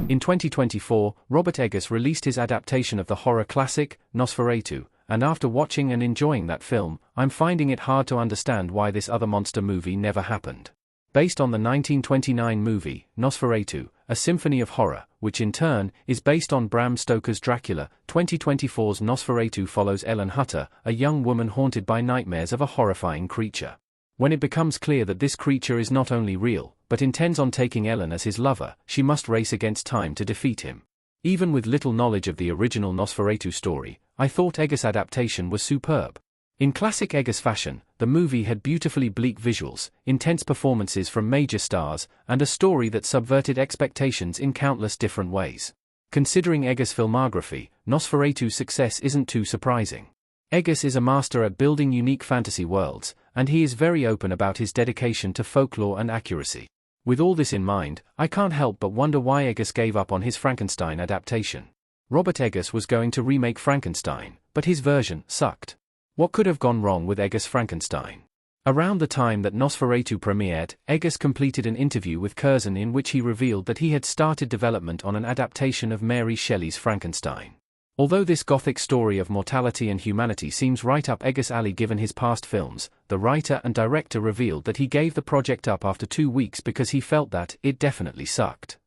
In 2024, Robert Eggers released his adaptation of the horror classic, Nosferatu, and after watching and enjoying that film, I'm finding it hard to understand why this other monster movie never happened. Based on the 1929 movie, Nosferatu, a symphony of horror, which in turn, is based on Bram Stoker's Dracula, 2024's Nosferatu follows Ellen Hutter, a young woman haunted by nightmares of a horrifying creature. When it becomes clear that this creature is not only real, but intends on taking Ellen as his lover, she must race against time to defeat him. Even with little knowledge of the original Nosferatu story, I thought Eggers' adaptation was superb. In classic Eggers fashion, the movie had beautifully bleak visuals, intense performances from major stars, and a story that subverted expectations in countless different ways. Considering Eggers' filmography, Nosferatu's success isn't too surprising. Eggers is a master at building unique fantasy worlds, and he is very open about his dedication to folklore and accuracy. With all this in mind, I can't help but wonder why Eggers gave up on his Frankenstein adaptation. Robert Eggers was going to remake Frankenstein, but his version sucked. What could have gone wrong with Eggers' Frankenstein? Around the time that Nosferatu premiered, Eggers completed an interview with Curzon in which he revealed that he had started development on an adaptation of Mary Shelley's Frankenstein. Although this gothic story of mortality and humanity seems right up Eggers' alley given his past films, the writer and director revealed that he gave the project up after 2 weeks because he felt that it definitely sucked.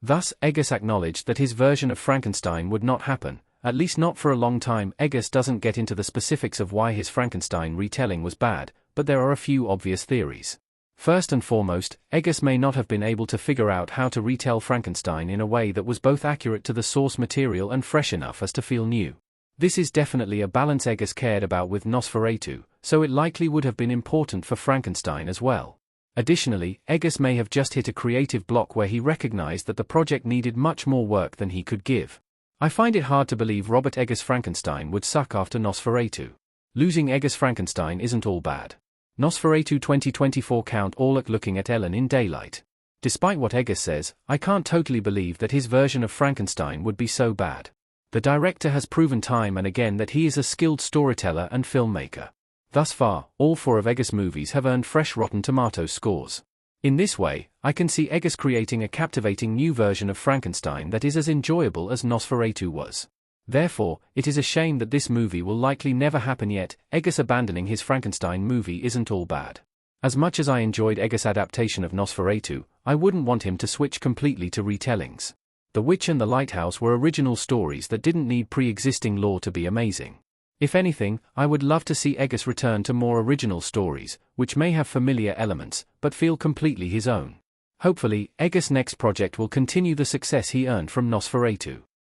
Thus, Eggers acknowledged that his version of Frankenstein would not happen, at least not for a long time. Eggers doesn't get into the specifics of why his Frankenstein retelling was bad, but there are a few obvious theories. First and foremost, Eggers may not have been able to figure out how to retell Frankenstein in a way that was both accurate to the source material and fresh enough as to feel new. This is definitely a balance Eggers cared about with Nosferatu, so it likely would have been important for Frankenstein as well. Additionally, Eggers may have just hit a creative block where he recognized that the project needed much more work than he could give. I find it hard to believe Robert Eggers' Frankenstein would suck after Nosferatu. Losing Eggers' Frankenstein isn't all bad. Nosferatu 2024 count all at looking at Ellen in daylight. Despite what Eggers says, I can't totally believe that his version of Frankenstein would be so bad. The director has proven time and again that he is a skilled storyteller and filmmaker. Thus far, all 4 of Eggers' movies have earned fresh Rotten Tomatoes scores. In this way, I can see Eggers creating a captivating new version of Frankenstein that is as enjoyable as Nosferatu was. Therefore, it is a shame that this movie will likely never happen yet. Eggers abandoning his Frankenstein movie isn't all bad. As much as I enjoyed Eggers' adaptation of Nosferatu, I wouldn't want him to switch completely to retellings. The Witch and the Lighthouse were original stories that didn't need pre-existing lore to be amazing. If anything, I would love to see Eggers return to more original stories, which may have familiar elements, but feel completely his own. Hopefully, Eggers' next project will continue the success he earned from Nosferatu.